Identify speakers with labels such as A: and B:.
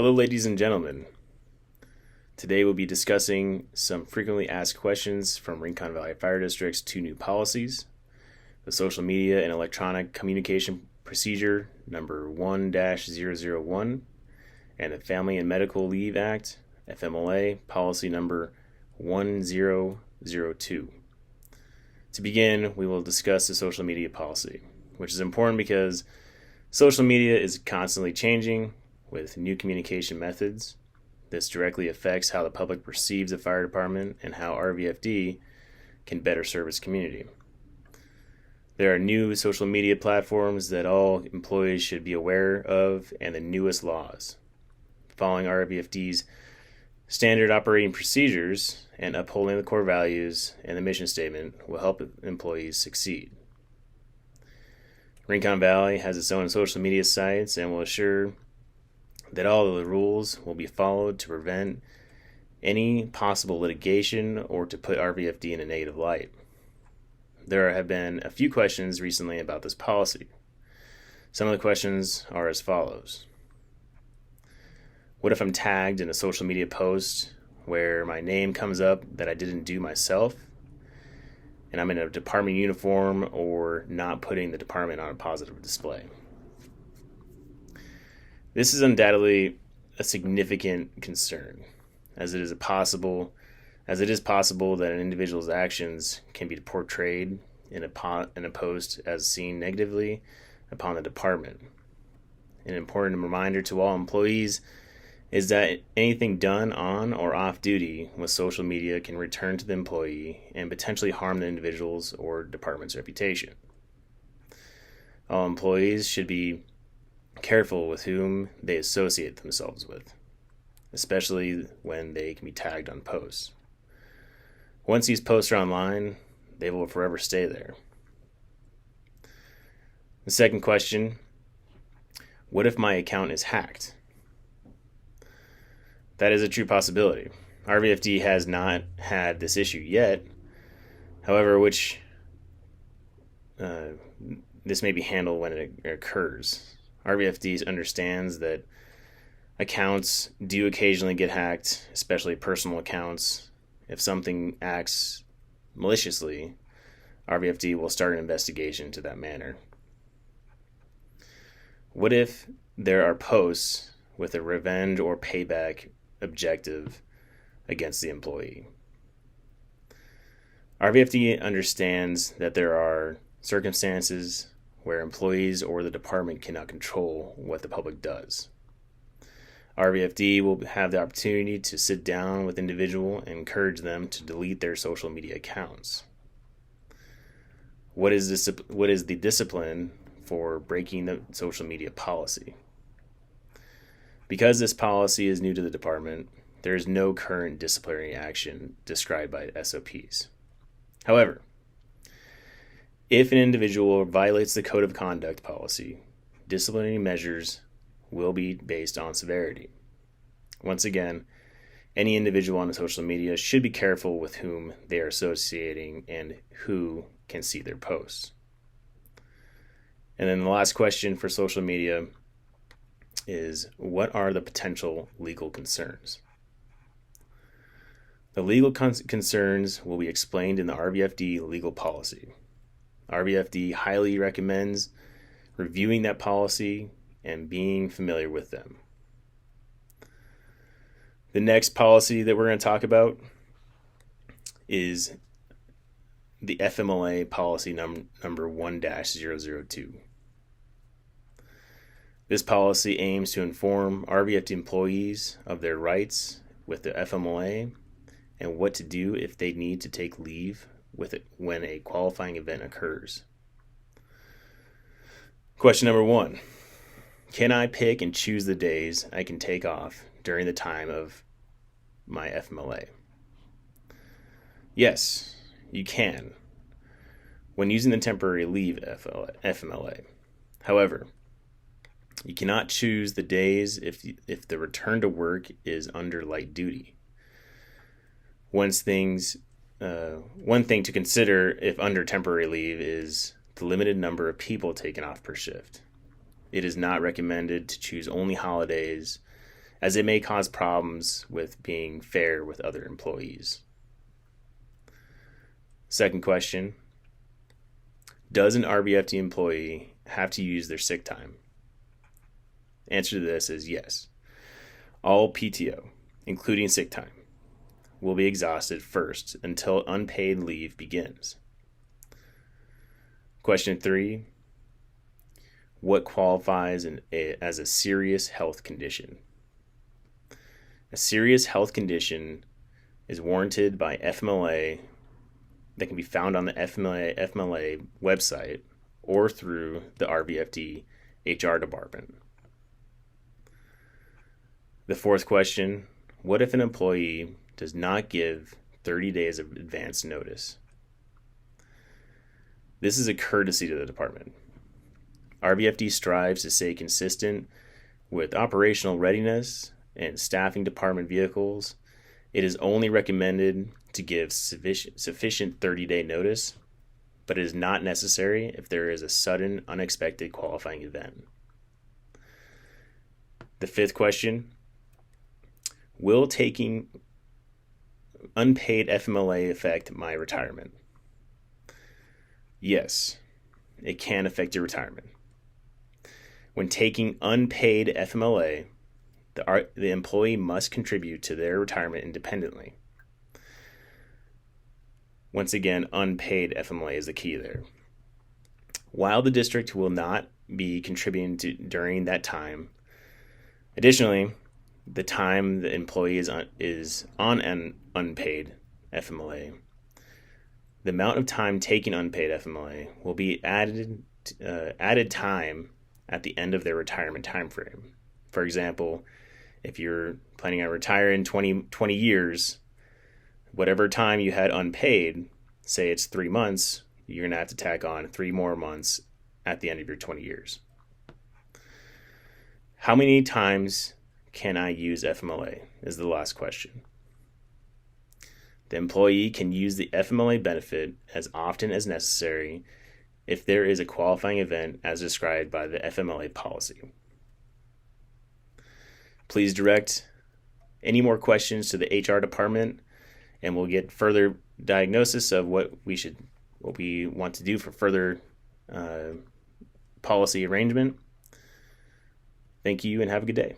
A: Hello, ladies and gentlemen. Today we'll be discussing some frequently asked questions from Rincon Valley Fire District's two new policies: the Social Media and Electronic Communication Procedure number 1-001 and the Family and Medical Leave Act, FMLA, policy number 1002. To begin, we will discuss the social media policy, which is important because social media is constantly changing with new communication methods. This directly affects how the public perceives the fire department and how RVFD can better serve its community. There are new social media platforms that all employees should be aware of and the newest laws. Following RVFD's standard operating procedures and upholding the core values and the mission statement will help employees succeed. Rincon Valley has its own social media sites and will assure that all of the rules will be followed to prevent any possible litigation or to put RVFD in a negative light. There have been a few questions recently about this policy. Some of the questions are as follows. What if I'm tagged in a social media post where my name comes up that I didn't do myself, and I'm in a department uniform or not putting the department on a positive display? This is undoubtedly a significant concern, as it is possible that an individual's actions can be portrayed in a post as seen negatively upon the department. An important reminder to all employees is that anything done on or off duty with social media can return to the employee and potentially harm the individual's or department's reputation. All employees should be careful with whom they associate themselves with, especially when they can be tagged on posts. Once these posts are online, they will forever stay there. The second question, what if my account is hacked? That is a true possibility. RVFD has not had this issue yet. However, this may be handled when it occurs. RVFD understands that accounts do occasionally get hacked, especially personal accounts. If something acts maliciously, RVFD will start an investigation to that manner. What if there are posts with a revenge or payback objective against the employee? RVFD understands that there are circumstances where employees or the department cannot control what the public does. RVFD will have the opportunity to sit down with individual and encourage them to delete their social media accounts. What is the discipline for breaking the social media policy? Because this policy is new to the department, there is no current disciplinary action described by SOPs. However, if an individual violates the Code of Conduct policy, disciplinary measures will be based on severity. Once again, any individual on social media should be careful with whom they are associating and who can see their posts. And then the last question for social media is, what are the potential legal concerns? The legal concerns will be explained in the RVFD legal policy. RVFD highly recommends reviewing that policy and being familiar with them. The next policy that we're going to talk about is the FMLA policy number 1-002. This policy aims to inform RVFD employees of their rights with the FMLA and what to do if they need to take leave with it when a qualifying event occurs. Question number 1. Can I pick and choose the days I can take off during the time of my FMLA? Yes, you can when using the temporary leave FMLA. However, you cannot choose the days if the return to work is under light duty. One thing to consider if under temporary leave is the limited number of people taken off per shift. It is not recommended to choose only holidays as it may cause problems with being fair with other employees. Second question, does an RBFD employee have to use their sick time? Answer to this is yes. All PTO, including sick time, will be exhausted first until unpaid leave begins. Question 3, what qualifies as a serious health condition? A serious health condition is warranted by FMLA that can be found on the FMLA website or through the RBFD HR department. The fourth question, what if an employee does not give 30 days of advance notice? This is a courtesy to the department. RBFD strives to stay consistent with operational readiness and staffing department vehicles. It is only recommended to give sufficient 30-day notice, but it is not necessary if there is a sudden, unexpected qualifying event. The fifth question, will taking unpaid FMLA affect my retirement? Yes, it can affect your retirement. When taking unpaid FMLA, the employee must contribute to their retirement independently. Once again, unpaid FMLA is the key there. While the district will not be contributing during that time, additionally, the time the employee is on an unpaid FMLA, the amount of time taking unpaid FMLA will be added time at the end of their retirement time frame. For example, if you're planning on retiring in 20 years, whatever time you had unpaid, say it's 3 months, you're going to have to tack on 3 more months at the end of your 20 years. How many times can I use FMLA is the last question. The employee can use the FMLA benefit as often as necessary if there is a qualifying event as described by the FMLA policy. Please direct any more questions to the HR department, and we'll get further diagnosis of what we want to do for further policy arrangement. Thank you and have a good day.